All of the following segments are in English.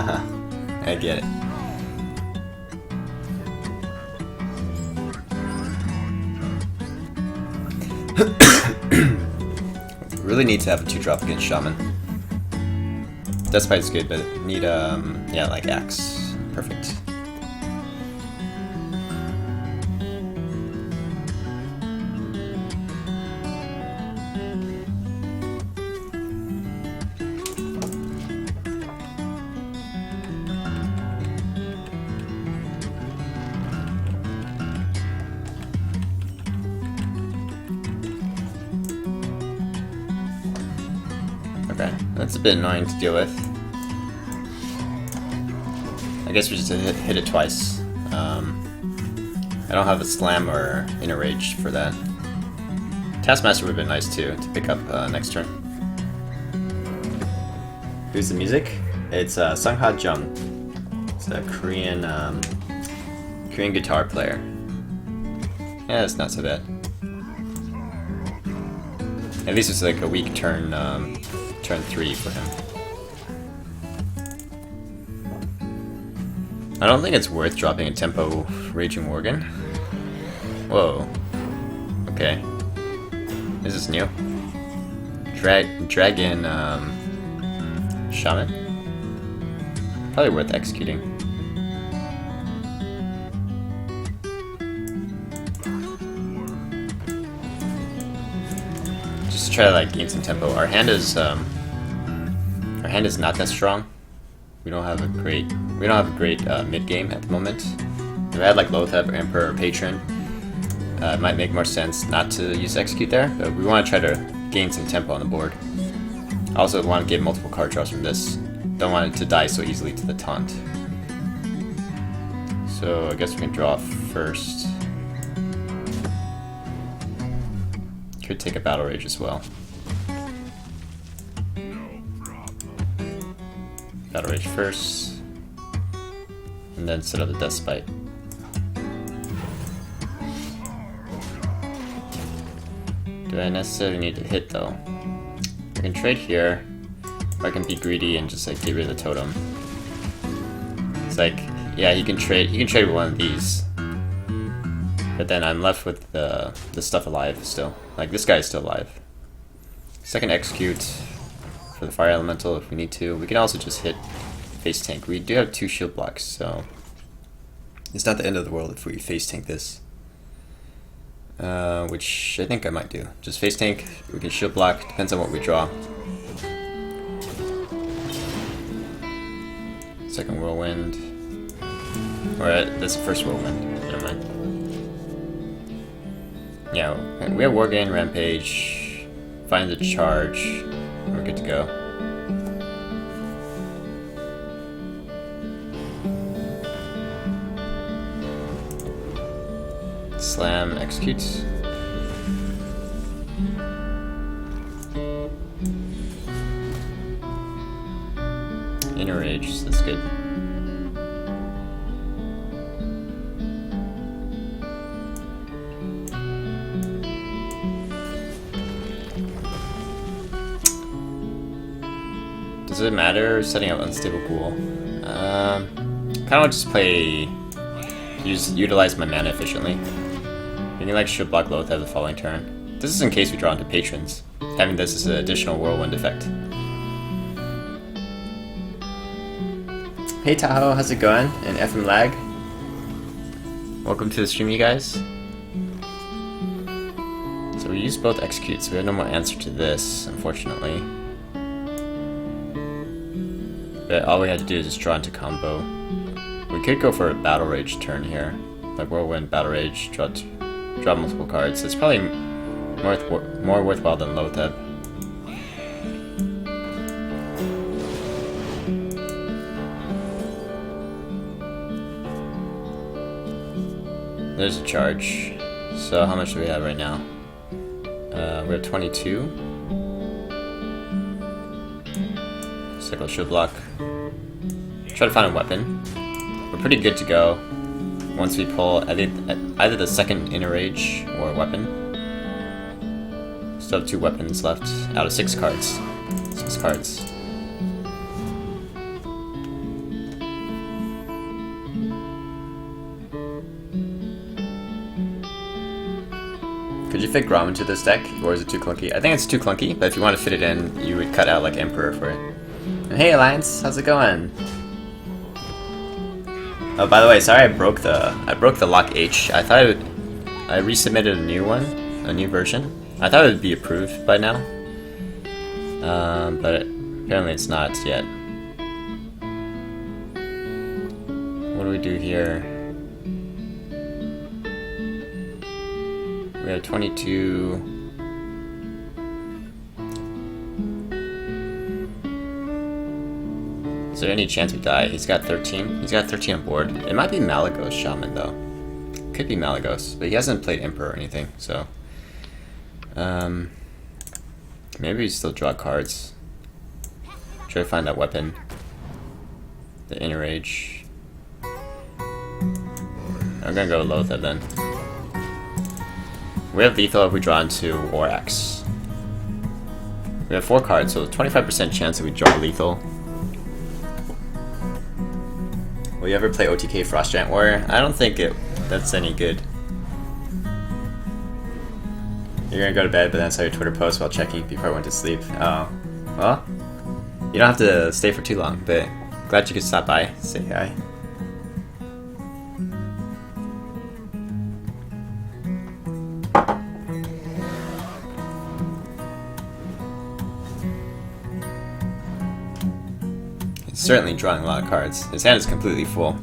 I get it. Really need to have a 2-drop against Shaman. Death Bite is good, but need yeah, like Axe. Perfect. Okay, that's a bit annoying to deal with. I guess we just hit it twice. I don't have a slam or inner rage for that. Taskmaster would have been nice too, to pick up next turn. Who's the music? It's Sungha Jung. It's a Korean guitar player. Yeah, it's not so bad. At least it's like a weak turn, turn 3 for him. I don't think it's worth dropping a tempo Raging Worgen. Whoa. Okay. Is this new? Dragon Shaman? Probably worth executing. Just try to like gain some tempo. Our hand is not that strong. We don't have a great mid game at the moment. If I had like Lotheb or Emperor or Patron, it might make more sense not to use execute there, but we want to try to gain some tempo on the board. I also want to get multiple card draws from this. Don't want it to die so easily to the taunt. So I guess we can draw first. Could take a Battle Rage as well. Battle Rage first, and then set up the Death Spite. Do I necessarily need to hit though? I can trade here, or I can be greedy and just like get rid of the totem. It's like, yeah, he can trade with one of these, but then I'm left with the stuff alive still. Like this guy's still alive. Second execute for the Fire Elemental if we need to. We can also just hit face tank. We do have 2 shield blocks, so it's not the end of the world if we face tank this. Which I think I might do. Just face tank, we can shield block, depends on what we draw. Second Whirlwind. Alright, that's the first Whirlwind. Never mind. Yeah, we have Wargain, Rampage, find the charge, and we're good to go. Slam, execute. Inner Rage, so that's good. Does it matter setting up Unstable Ghoul? Kind of just play, utilize my mana efficiently. We can like shield block Lotheb the following turn. This is in case we draw into patrons. Having this as an additional Whirlwind effect. Hey Tahoe, how's it going? And FM Lag. Welcome to the stream, you guys. So we used both executes, so we have no more answer to this, unfortunately. But all we had to do is just draw into combo. We could go for a Battle Rage turn here. Like Whirlwind, Battle Rage, draw multiple cards. It's probably more worthwhile than Lotheb. There's a charge. So how much do we have right now? We have 22. Cycle shield block. Try to find a weapon. We're pretty good to go once we pull either the second Inner Rage or a weapon. Still have 2 weapons left out of 6 cards. 6 cards. Could you fit Grom into this deck, or is it too clunky? I think it's too clunky, but if you want to fit it in, you would cut out like Emperor for it. And hey Alliance, how's it going? Oh, by the way, sorry I broke the lock H. I thought I resubmitted a new one, a new version. I thought it would be approved by now, but apparently it's not yet. What do we do here? We have 22. Is there any chance we die? He's got 13. He's got 13 on board. It might be Malagos Shaman though. Could be Malagos, but he hasn't played Emperor or anything, so maybe we still draw cards. Try to find that weapon. The Inner Rage. I'm gonna go with Lothar then. We have lethal if we draw into War Axe. We have 4 cards, so 25% chance that we draw lethal. Will you ever play OTK Frost Giant Warrior? I don't think that's any good. You're gonna go to bed, but then saw your Twitter post while checking before I went to sleep. Oh, well, you don't have to stay for too long, but glad you could stop by, say hi. He's certainly drawing a lot of cards. His hand is completely full.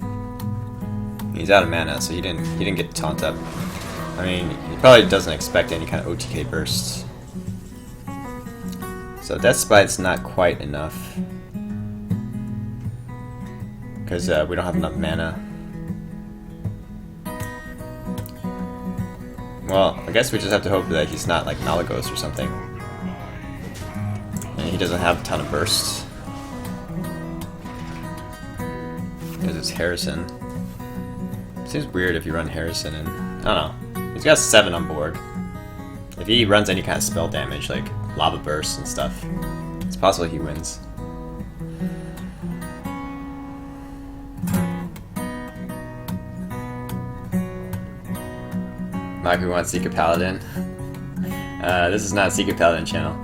He's out of mana, so he didn't get taunt up. I mean, he probably doesn't expect any kind of OTK bursts. So Death Spite's not quite enough. Because we don't have enough mana. Well, I guess we just have to hope that he's not like Malagos or something. And he doesn't have a ton of bursts. Because it's Harrison. Seems weird if you run Harrison and I don't know. He's got 7 on board. If he runs any kind of spell damage, like Lava Bursts and stuff, it's possible he wins. Mike, we want Seeker Paladin. This is not a Seeker Paladin channel.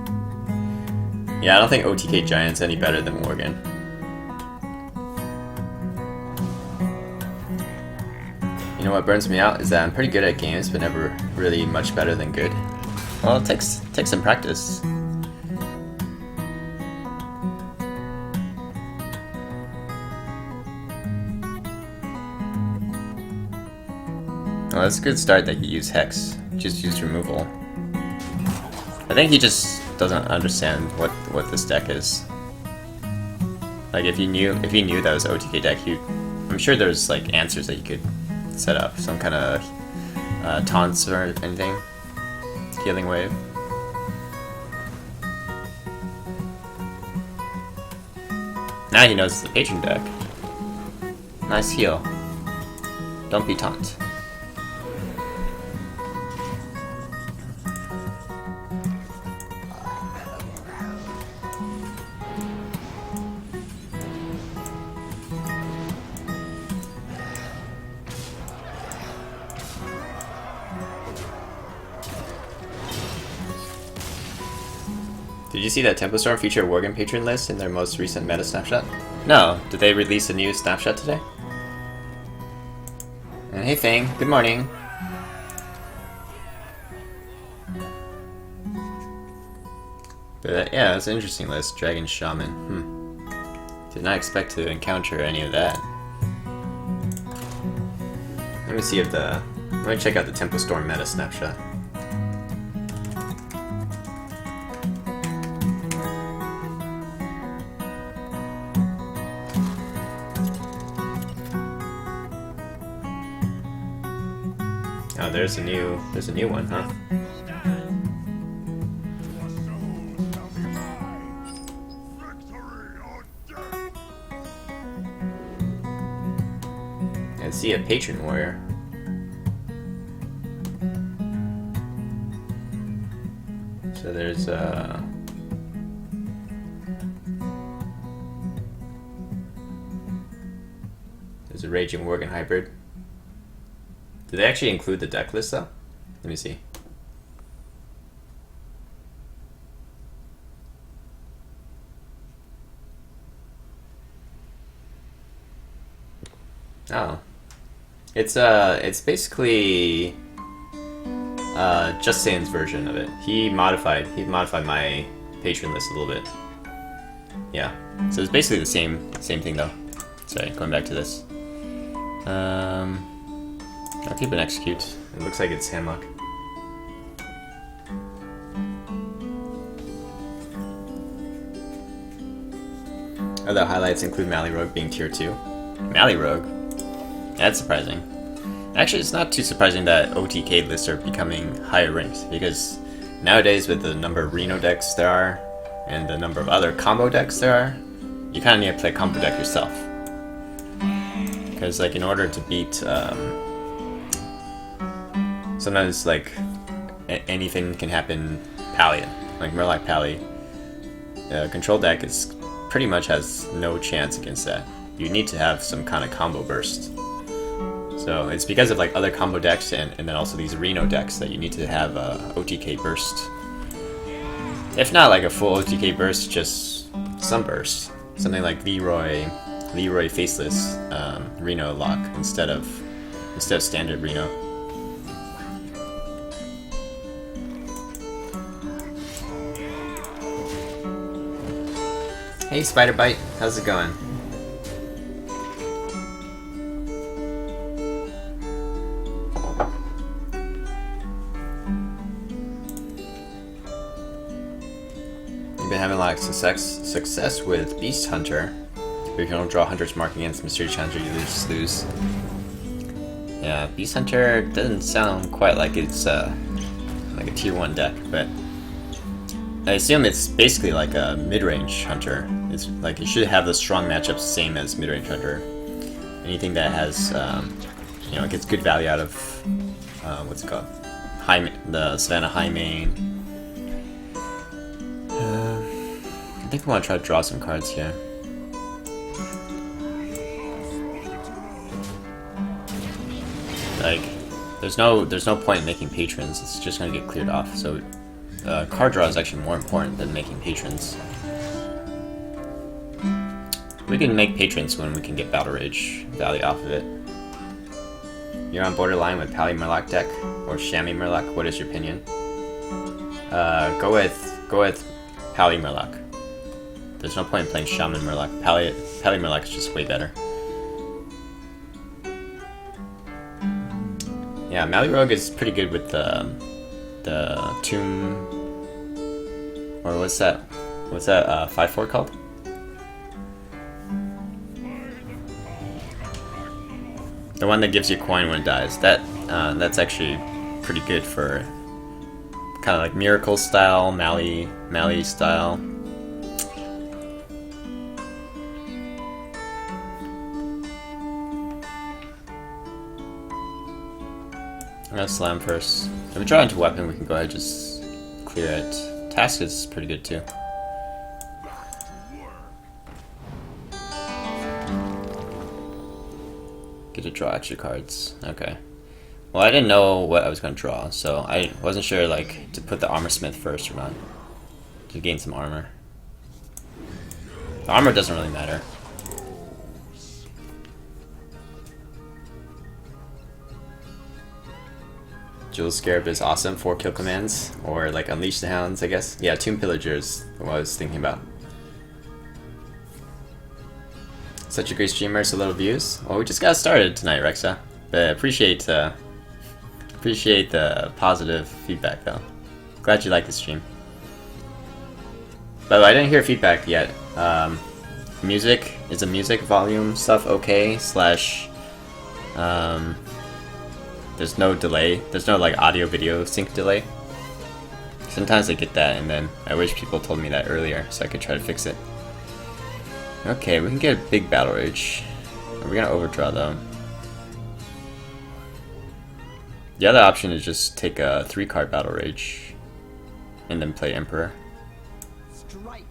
Yeah, I don't think OTK Giant's any better than Morgan. You know what burns me out is that I'm pretty good at games, but never really much better than good. Well, it takes some practice. Well, that's a good start that you use Hex. Just use removal. I think he just doesn't understand what this deck is. Like if he knew that it was an OTK deck, I'm sure there's like answers that you could set up, some kind of taunts or anything. Healing Wave. Now he knows it's the Patron deck. Nice heal. Don't be taunt. Did you see that Tempo Storm featured Worgen Patron list in their most recent meta snapshot? No. Did they release a new snapshot today? And hey Fang, good morning. But yeah, it's an interesting list. Dragon Shaman. Did not expect to encounter any of that. Let me see if let me check out the Tempo Storm meta snapshot. Oh, there's a new one, huh? I see a Patron Warrior. So there's a Raging Worgen hybrid. Did they actually include the deck list though? Let me see. Oh. It's basically Just Saiyin's version of it. He modified my patron list a little bit. Yeah. So it's basically the same thing though. Sorry, going back to this. I'll keep an execute. It looks like it's handlock. Other highlights include Mally Rogue being tier 2. Mally Rogue? That's surprising. Actually, it's not too surprising that OTK lists are becoming higher ranked, because nowadays with the number of Reno decks there are, and the number of other combo decks there are, you kind of need to play a combo deck yourself. Because like in order to beat, sometimes like anything can happen Paladin, like Murloc Pally. Control deck is pretty much has no chance against that. You need to have some kind of combo burst. So it's because of like other combo decks and then also these Reno decks that you need to have a OTK burst. If not like a full OTK burst, just some burst. Something like Leroy Faceless Reno lock instead of standard Reno. Hey Spider Bite, how's it going? You've been having a lot of success with Beast Hunter. If you don't draw Hunter's Mark against Mysterious Hunter, you just lose. Yeah, Beast Hunter doesn't sound quite like it's like a tier 1 deck, but I assume it's basically like a mid-range Hunter. It's like it should have the strong matchups same as mid-range Hunter. Anything that has, you know, gets good value out of what's it called, the Savannah High Main. I think we want to try to draw some cards here. Like, there's no point in making patrons. It's just gonna get cleared off. So, card draw is actually more important than making patrons. We can make patrons when we can get Battle Rage value off of it. You're on borderline with Pally Murloc deck or Shaman Murloc. What is your opinion? Go with Pally Murloc. There's no point in playing Shaman Murloc. Pally Murloc is just way better. Yeah, Mally Rogue is pretty good with the Tomb, or what's that 5/4 called? The one that gives you a coin when it dies. That's actually pretty good for kind of like Miracle style, Mally style. I'm gonna slam first. If we draw into weapon, we can go ahead and just clear it. Task is pretty good too. Get to draw extra cards. Okay. Well, I didn't know what I was gonna draw, so I wasn't sure like to put the Armor Smith first or not to gain some armor. The armor doesn't really matter. Jewel Scarab is awesome. 4 kill commands, or like Unleash the Hounds, I guess. Yeah, Tomb Pillager is what I was thinking about. Such a great streamer, so little views. Well, we just got started tonight, Rexa. But appreciate the positive feedback, though. Glad you like the stream. By the way, I didn't hear feedback yet. Music, is the music volume stuff okay? Slash, there's no delay. There's no like audio video sync delay. Sometimes I get that, and then I wish people told me that earlier so I could try to fix it. Okay, we can get a big Battle Rage. We're gonna overdraw though. The other option is just take a 3-card Battle Rage and then play Emperor. Strike.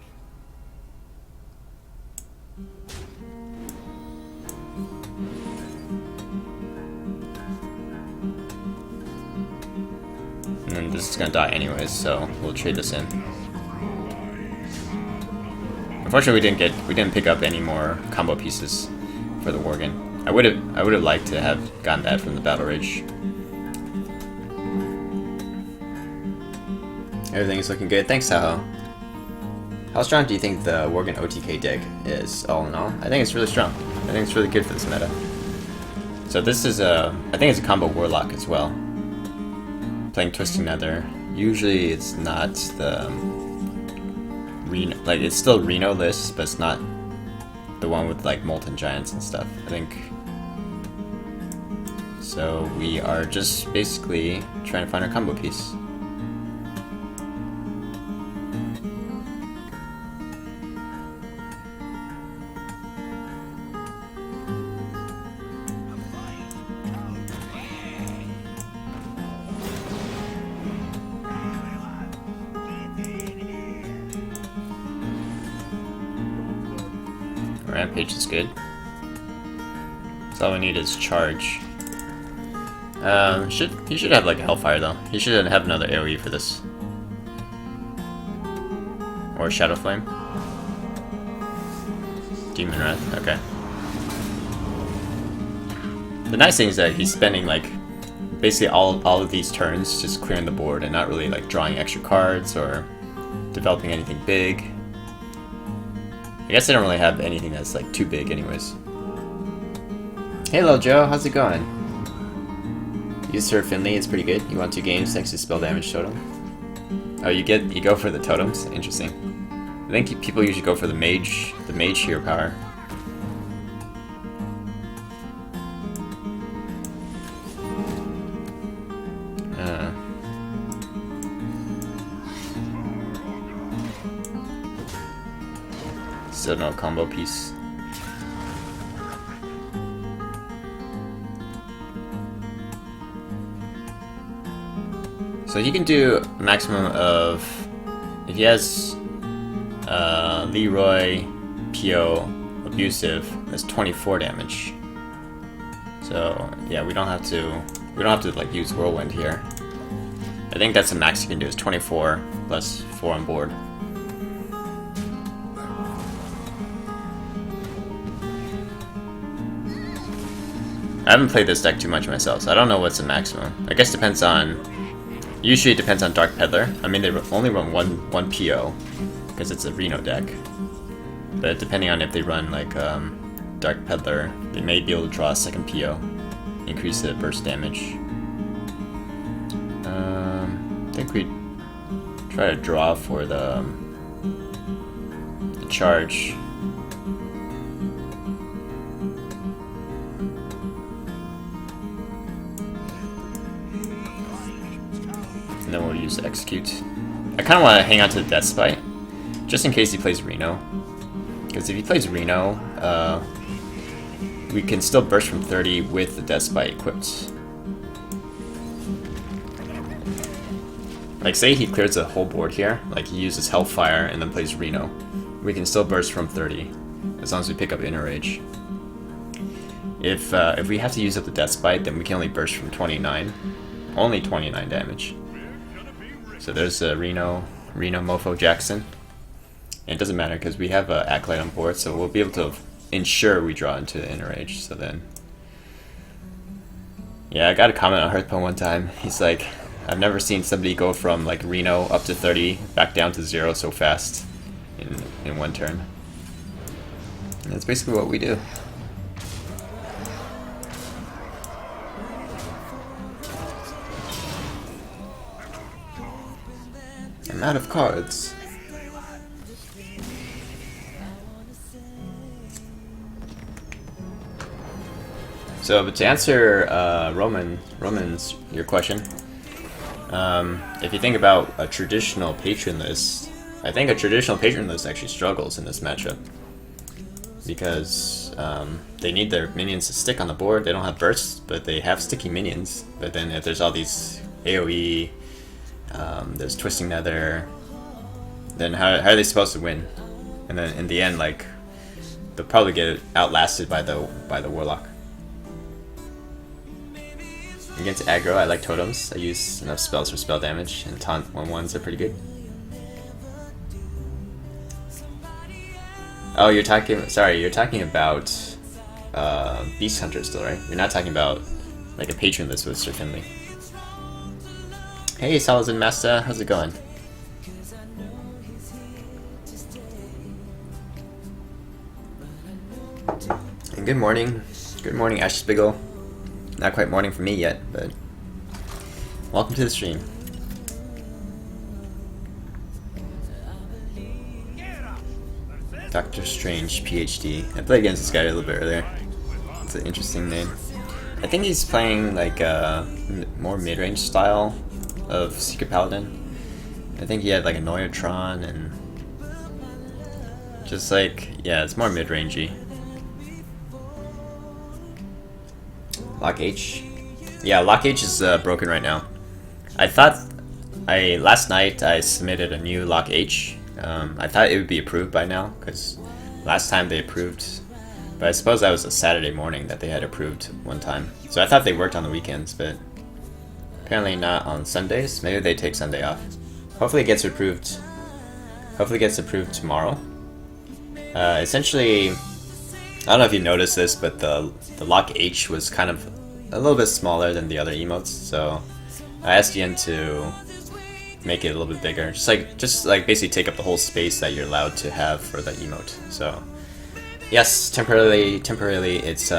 And then this is gonna die anyways, so we'll trade this in. Unfortunately, we didn't pick up any more combo pieces for the Worgen. I would have liked to have gotten that from the Battle Rage. Everything is looking good. Thanks, Tahoe. How strong do you think the Worgen OTK deck is, all in all? I think it's really strong. I think it's really good for this meta. So this is I think it's a combo Warlock as well. Playing Twisting Nether. Usually it's not the Reno, like it's still Reno list, but it's not the one with like Molten Giants and stuff, I think. So we are just basically trying to find our combo piece. Rampage is good. So all we need is charge. He should have like a Hellfire though. He should have another AoE for this. Or Shadow Flame. Demon Wrath, okay. The nice thing is that he's spending like basically all of these turns just clearing the board and not really like drawing extra cards or developing anything big. I guess I don't really have anything that's like too big anyways. Hey little Joe, how's it going? You serve Finley, it's pretty good. You won 2 games thanks to spell damage totem. Oh, you go for the totems? Interesting. I think people usually go for the mage hero power. Still no combo piece. So he can do a maximum of, if he has Leroy, PO, Abusive, that's 24 damage. So yeah, we don't have to like use Whirlwind here. I think that's the max he can do is 24 plus 4 on board. I haven't played this deck too much myself, so I don't know what's the maximum. I guess depends on. Usually it depends on Dark Peddler. I mean, they only run one PO because it's a Reno deck. But depending on if they run like Dark Peddler, they may be able to draw a second PO, increase the burst damage. I think we try to draw for the charge. And then we'll use execute. I kind of want to hang on to the Death Spite, just in case he plays Reno. Because if he plays Reno, we can still burst from 30 with the Death Spite equipped. Like say he clears the whole board here, like he uses Hellfire and then plays Reno. We can still burst from 30, as long as we pick up Inner Rage. If we have to use up the Death Spite, then we can only burst from 29. Only 29 damage. So there's Reno Mofo Jackson. And it doesn't matter because we have Acolyte on board, so we'll be able to ensure we draw into the Inner Rage. So then, yeah, I got a comment on Hearthstone one time. He's like, I've never seen somebody go from like Reno up to 30 back down to 0 so fast in one turn. And that's basically what we do. I'm out of cards. So, but to answer Roman's your question, if you think about a traditional patron list, I think a traditional patron list actually struggles in this matchup because they need their minions to stick on the board. They don't have bursts, but they have sticky minions. But then if there's all these AoE, there's Twisting Nether, then how are they supposed to win? And then in the end, like they'll probably get outlasted by the Warlock. Against aggro, I like totems. I use enough spells for spell damage, and taunt 1/1s are pretty good. Oh, you're talking about Beast Hunter still, right? We're not talking about like a patron list with Sir Finley. Hey, Salazin Master, how's it going? And good morning. Good morning, Ash Spiggle. Not quite morning for me yet, but welcome to the stream. Doctor Strange, PhD. I played against this guy a little bit earlier. It's an interesting name. I think he's playing like a more mid-range style of Secret Paladin. I think he had like a Neutron and just like, yeah, it's more mid-rangey. Lock H. Yeah, Lock H is broken right now. I thought last night I submitted a new Lock H. I thought it would be approved by now because last time they approved, but I suppose that was a Saturday morning that they had approved one time. So I thought they worked on the weekends, but apparently not on Sundays. Maybe they take Sunday off. Hopefully it gets approved. Hopefully it gets approved tomorrow. Essentially, I don't know if you noticed this, but the Lock H was kind of a little bit smaller than the other emotes, so I asked Yen to make it a little bit bigger. Just like basically take up the whole space that you're allowed to have for the emote. So yes, temporarily it's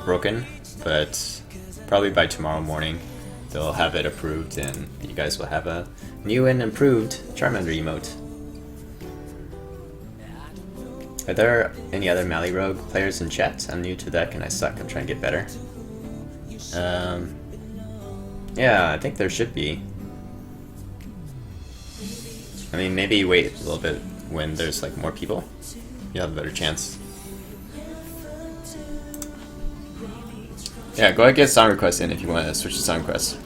broken, but probably by tomorrow morning they'll have it approved and you guys will have a new and improved Charmander emote. Are there any other Mali Rogue players in chat? I'm new to the deck and I suck. I'm trying to get better. Yeah, I think there should be. I mean, maybe wait a little bit when there's like more people. You'll have a better chance. Yeah, go ahead and get song requests in if you want to switch to song requests.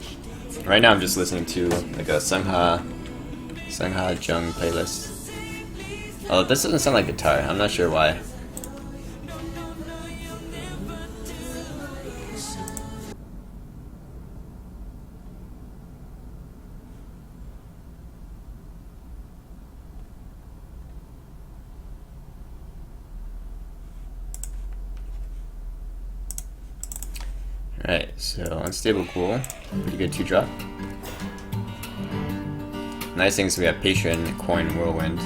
Right now I'm just listening to like a Sungha Jung playlist. Oh, this doesn't sound like guitar. I'm not sure why. Alright, so Unstable Ghoul, pretty good 2-drop. Nice things, we have Patron, Coin, Whirlwind.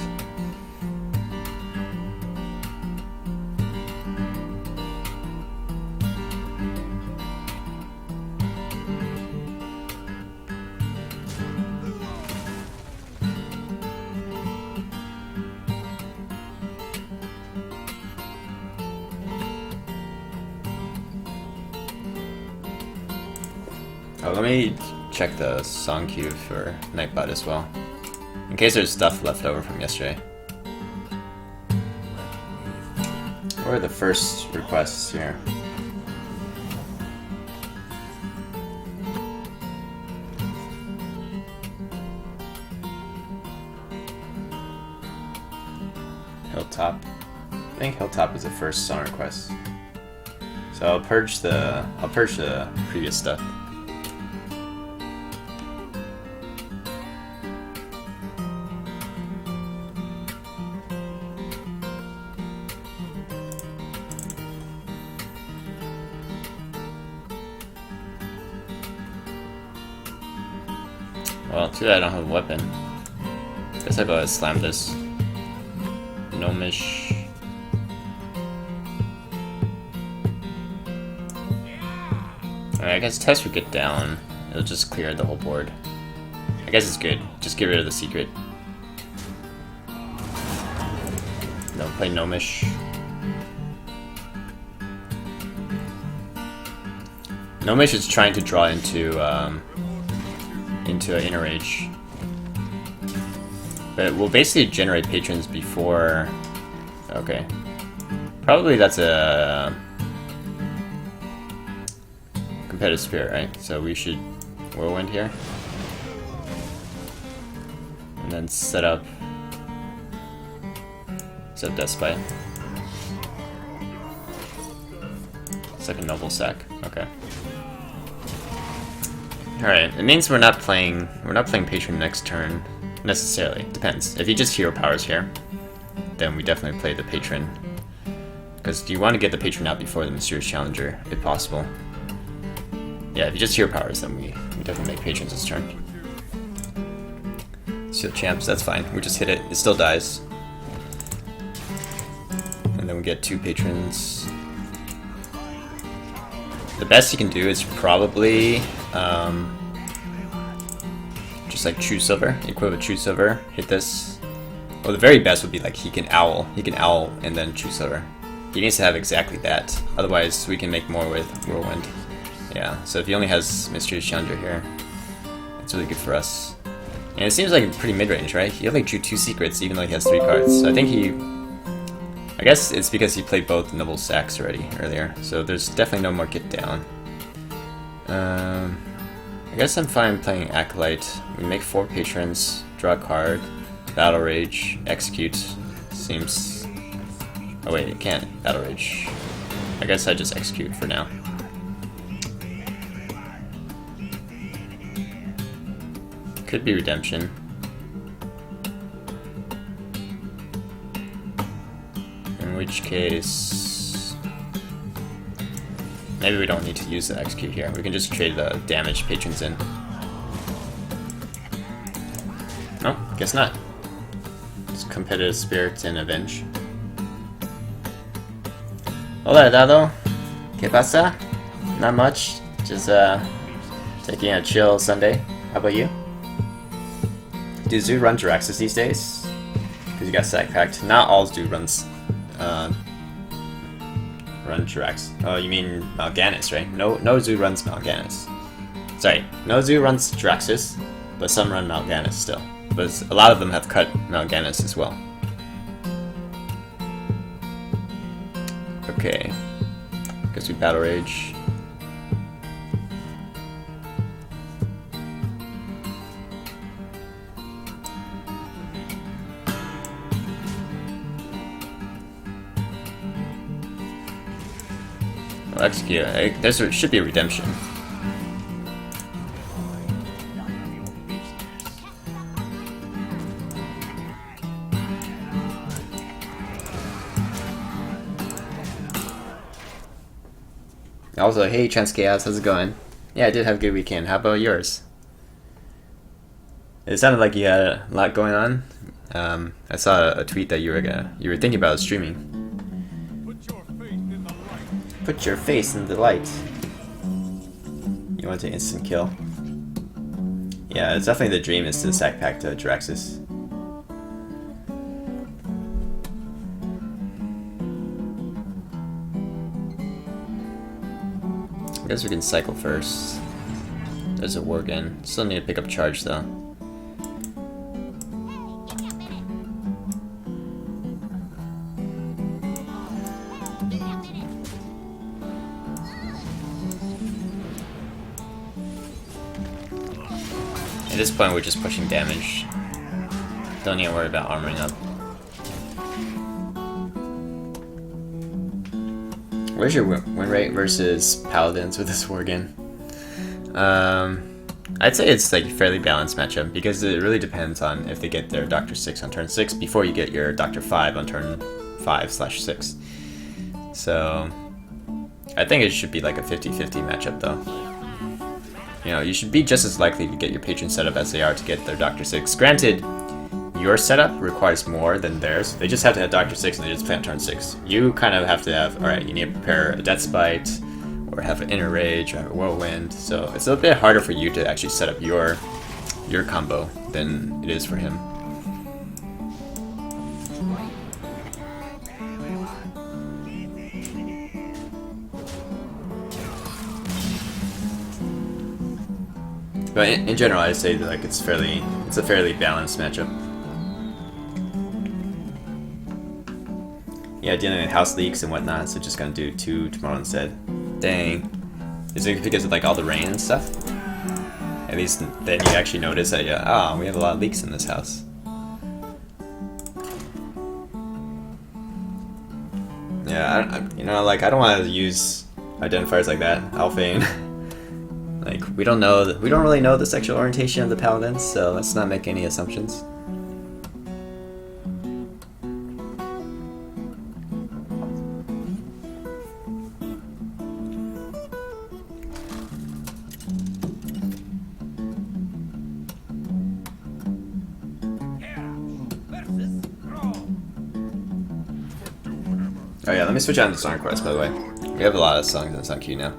Oh, let me check the song queue for Nightbot as well, in case there's stuff left over from yesterday. What are the first requests here? Hilltop. I think Hilltop is the first song request. So I'll purge the previous stuff. Well, too bad I don't have a weapon. Guess I'll go ahead and slam this. Gnomish. Alright, I guess test would get down. It'll just clear the whole board. I guess it's good. Just get rid of the secret. Don't play Gnomish. Gnomish is trying to draw into an Inner Rage. But we'll basically generate patrons before... Okay. Probably that's a... Competitive Spirit, right? So we should Whirlwind here. And then set up Death Spite. Second Noble Sack. Okay. Alright, it means we're not playing Patron next turn, necessarily. Depends. If he just Hero Powers here, then we definitely play the Patron. Because you want to get the patron out before the mysterious challenger, if possible. Yeah, if you just hero powers, then we definitely make patrons this turn. Seal champs, that's fine. We just hit it. It still dies. And then we get 2 patrons. The best you can do is probably just like True Silver, equip with True Silver, hit this. Well, the very best would be like he can owl and then True Silver. He needs to have exactly that, otherwise we can make more with Whirlwind. Yeah, so if he only has Mysterious Challenger here, it's really good for us. And it seems like pretty mid-range, right? He only drew 2 secrets even though he has 3 cards. So I think I guess it's because he played both Noble Sacks already earlier, so there's definitely no more get down. I guess I'm fine playing Acolyte. We make 4 patrons, draw a card, Battle Rage, execute. Seems... Oh wait, it can't Battle Rage. I guess I just execute for now. Could be Redemption. In which case... maybe we don't need to use the execute here. We can just trade the damage patrons in. No, guess not. It's Competitive Spirit and Avenge. Hola, Dado. ¿Qué pasa? Not much. Just taking a chill Sunday. How about you? Do Zoo run Jiraxis these days? Because you got sack packed. Not all Zoo runs run Jirax. Oh, you mean Mal'Ganis, right? No Zoo runs Mal'Ganis. Sorry, no Zoo runs Jiraxis, but some run Mal'Ganis still. But a lot of them have cut Mal'Ganis as well. Okay, guess we Battle Rage. I'll execute. There should be a redemption. Also, hey Trans Chaos, how's it going? Yeah, I did have a good weekend. How about yours? It sounded like you had a lot going on. I saw a tweet that you were thinking about streaming. Put your face in the light. You want to instant kill? Yeah, it's definitely the dream is to sack pack to Jiraxis. I guess we can cycle first. There's a Worgen. Still need to pick up charge though. At this point we're just pushing damage. Don't need to worry about armoring up. Where's your win rate versus Paladins with this Worgen? I'd say it's like a fairly balanced matchup because it really depends on if they get their Dr. 6 on turn 6 before you get your Dr. 5 on turn 5/6. So I think it should be like a 50-50 matchup though. You know, you should be just as likely to get your patron setup as they are to get their Dr. 6. Granted, your setup requires more than theirs. They just have to have Dr. 6 and they just play on turn 6. You kind of have to have, alright, you need to prepare a Death Spite, or have an Inner Rage, or have a Whirlwind. So it's a bit harder for you to actually set up your combo than it is for him. But in general, I'd say that like it's a fairly balanced matchup. Yeah, dealing with house leaks and whatnot, so just gonna do 2 tomorrow instead. Dang. Is it because of like all the rain and stuff? At least then you actually notice that we have a lot of leaks in this house. Yeah, I don't want to use identifiers like that, Alphane. Like we don't really know the sexual orientation of the Paladins, so let's not make any assumptions. Oh yeah, let me switch on to Song Quest, by the way. We have a lot of songs in Song Q now.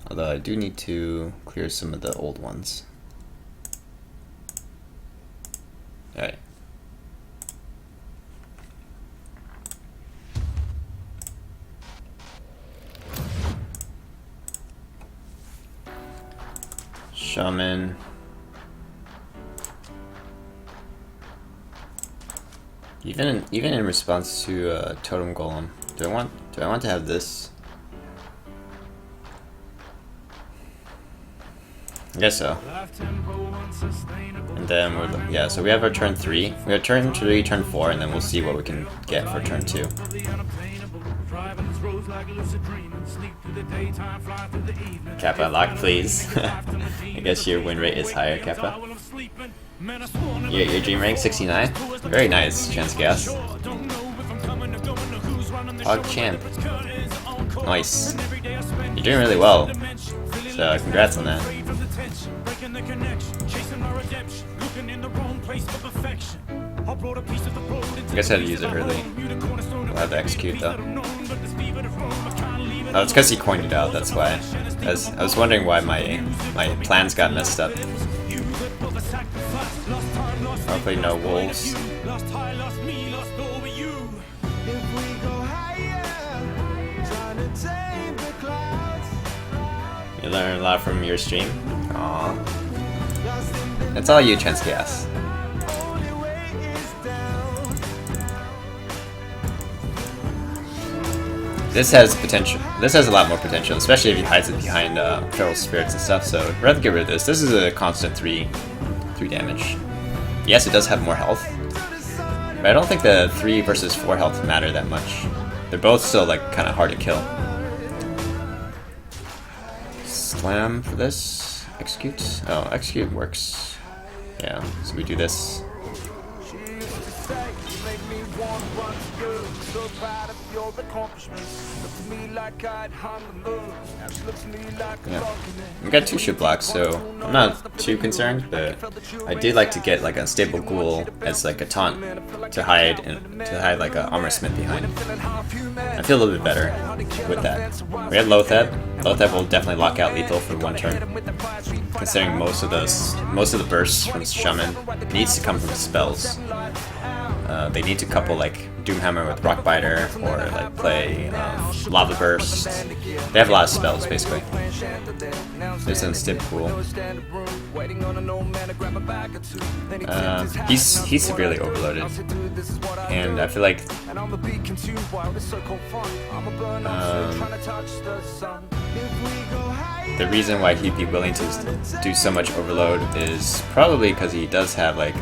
Although I do need to clear some of the old ones. Alright. Shaman. Even in response to Totem Golem, do I want to have this? I guess so. And then yeah, so we have our turn 3. We have turn 3, turn 4, and then we'll see what we can get for turn 2. Kappa, lock please. I guess your win rate is higher, Kappa. Your dream rank 69? Very nice, Chance Gas. Hog Champ. Nice. You're doing really well. So congrats on that. I guess I had to use it early. We'll have to execute though. Oh, it's because he coined it out, that's why. I was wondering why my plans got messed up. Hopefully no wolves. You learn a lot from your stream? Aww. It's all you, Chance Gas. This has potential. This has a lot more potential, especially if he hides it behind feral spirits and stuff. So I'd rather get rid of this. This is a constant 3 damage. Yes, it does have more health, but I don't think the 3 versus 4 health matter that much. They're both still like kind of hard to kill. Slam for this. Execute. Oh, execute works. Yeah. So we do this. Yeah. We got 2 ship blocks, so I'm not too concerned, but I do like to get like a stable ghoul as like a taunt to hide like a armor smith behind. I feel a little bit better with that. We have Lotheb. Lotheb will definitely lock out lethal for 1 turn. Considering most of the bursts from Shaman needs to come from spells. They need to couple like Doomhammer with Rockbiter or like play Lava Burst. They have a lot of spells basically. This one's tip cool. He's severely overloaded, and I feel like the reason why he'd be willing to do so much overload is probably because he does have like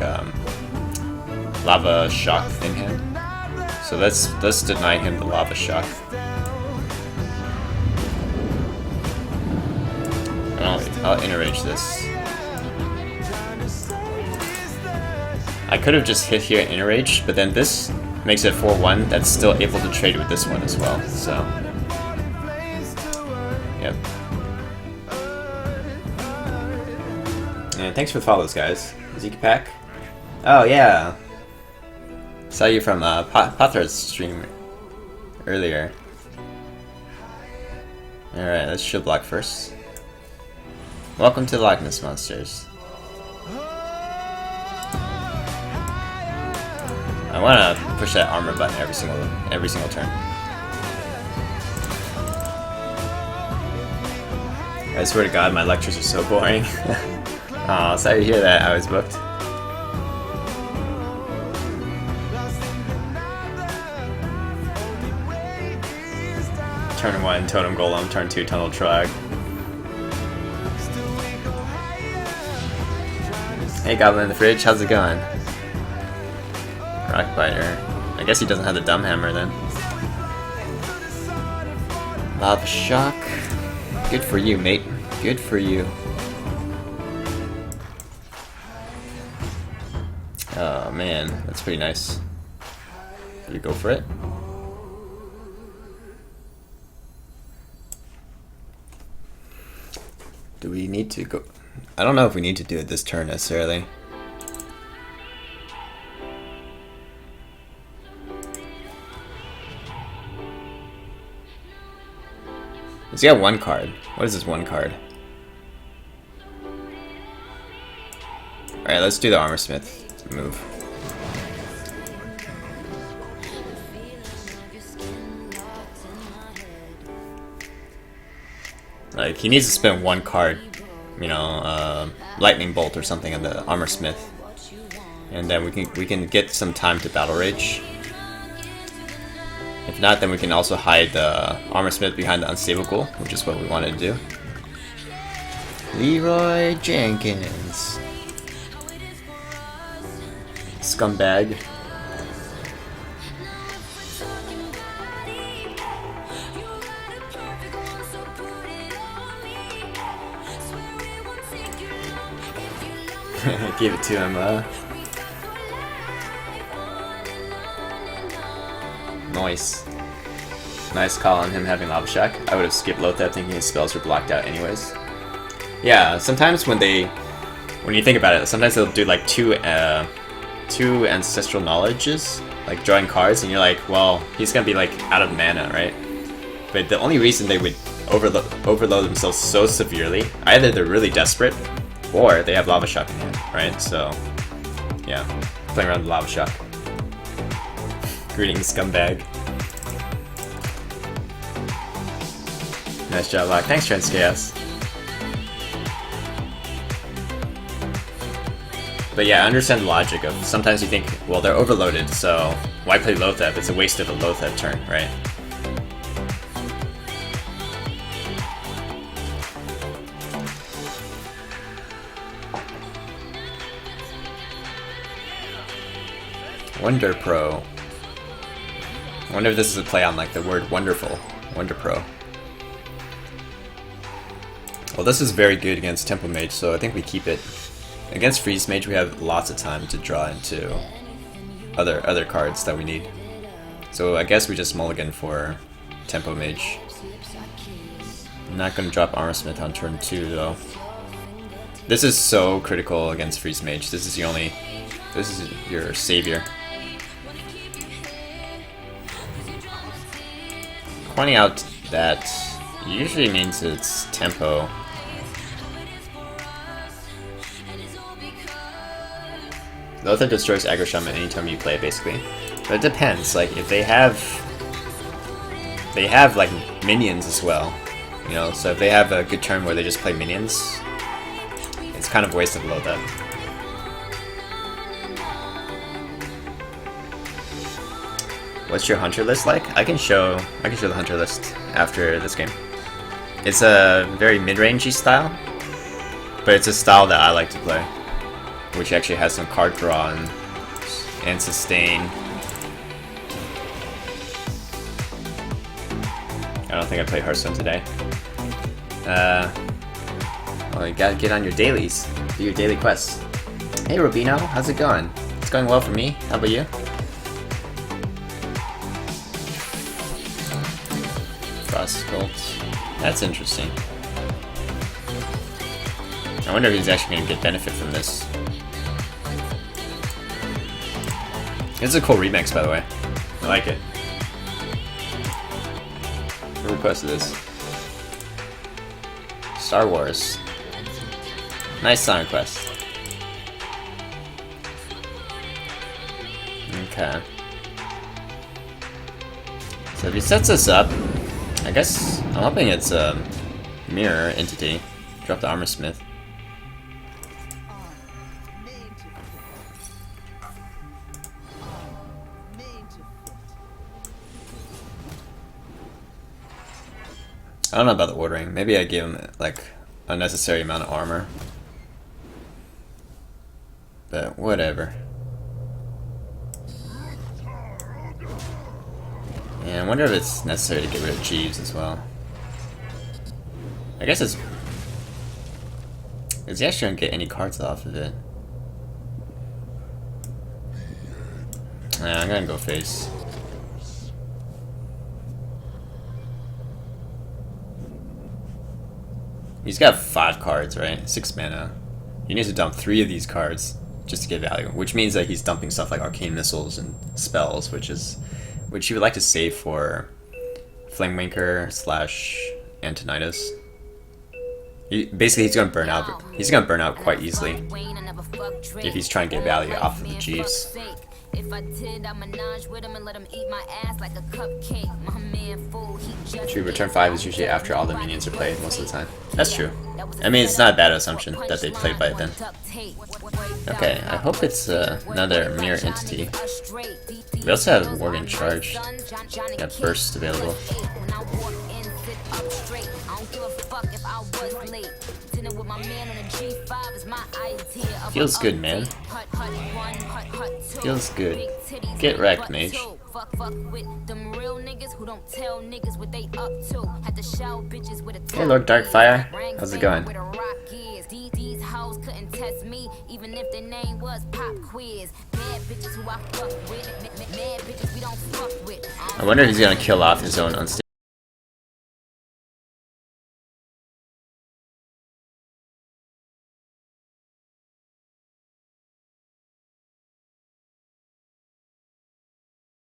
Lava Shock in him. So let's deny him the Lava Shock. I'll enrage this. I could have just hit here and enrage, but then this makes it 4-1. That's still able to trade with this one as well. So, yep. And thanks for the follows, guys. Zeke Pack. Oh yeah. Saw you from Pothar's stream earlier. Alright, let's shield block first. Welcome to Loch Ness Monsters. I wanna push that armor button every single turn. I swear to God, my lectures are so boring. Aw, sorry to hear that. I was booked. Turn 1, Totem Golem. Turn 2, Tunnel Trog. Hey, Goblin in the Fridge, how's it going? Rockbiter. I guess he doesn't have the Dumb Hammer then. Lava Shock. Good for you, mate. Good for you. Oh man, that's pretty nice. Did we go for it? Do we need to go? I don't know if we need to do it this turn necessarily. Does he have one card? What is this one card? Alright, let's do the Armor Smith move. Like, he needs to spend one card, you know, Lightning Bolt or something on the Armor Smith. And then we can get some time to Battle Rage. If not, then we can also hide the Armor Smith behind the Unstable Ghoul, which is what we wanted to do. Leroy Jenkins. Scumbag. Give it to him, Nice. Nice call on him having Lava Shock. I would have skipped Lothep thinking his spells were blocked out anyways. Yeah, sometimes when you think about it, sometimes they'll do like two Ancestral Knowledges, like drawing cards, and you're like, well, he's gonna be like out of mana, right? But the only reason they would overload themselves so severely, either they're really desperate, or they have Lava Shock in hand, right? So, yeah, playing around with Lava Shock. Greetings, scumbag. Nice job, Lock. Thanks, Transchaos. But yeah, I understand the logic of sometimes you think, well, they're overloaded, so why play Lothep? It's a waste of a Lothep turn, right? Wonder Pro. I wonder if this is a play on like the word wonderful. Wonder Pro. Well, this is very good against Tempo Mage, so I think we keep it. Against Freeze Mage, we have lots of time to draw into other cards that we need. So I guess we just mulligan for Tempo Mage. I'm not going to drop Armor Smith on turn 2, though. This is so critical against Freeze Mage. This is your savior. Pointing out that usually means it's tempo. Lothar destroys aggro Shaman anytime you play it, basically. But it depends. Like if they have like minions as well, you know. So if they have a good turn where they just play minions, it's kind of a waste of Lothar. What's your hunter list like? I can show the hunter list after this game. It's a very mid-rangey style, but it's a style that I like to play, which actually has some card draw and sustain. I don't think I played Hearthstone today. Well, you gotta get on your dailies, do your daily quests. Hey Rubino, how's it going? It's going well for me. How about you? Frost Sculpt. That's interesting. I wonder if he's actually going to get benefit from this. It's a cool remix, by the way. I like it. Who requested this? Star Wars. Nice song request. Okay. So if he sets us up, I guess I'm hoping it's a mirror entity. Drop the Armor Smith. I don't know about the ordering. Maybe I give him like a necessary amount of armor. But whatever. Yeah, I wonder if it's necessary to get rid of Jeeves as well. I guess it's... Is he actually gonna get any cards off of it? Nah, I'm gonna go face. He's got 5 cards, right? 6 mana. He needs to dump 3 of these cards just to get value, which means that he's dumping stuff like Arcane Missiles and Spells, which he would like to save for Flamewinker / Antonidas. Basically, he's gonna burn out. He's gonna burn out quite easily if he's trying to get value off of the Jeeves. If I did, I'd menage with him and let him eat my ass like a cupcake. My man fool, he just True, return 5 is usually after all the minions are played most of the time. That's true. I mean, it's not a bad assumption that they played by it then. Okay, I hope it's another mirror entity. We also have Morgan Charge. Yeah, Burst available. Feels good, man. Feels good. Get wrecked, Mage. Hey, Lord Darkfire. How's it going? I wonder if he's gonna kill off his own unstable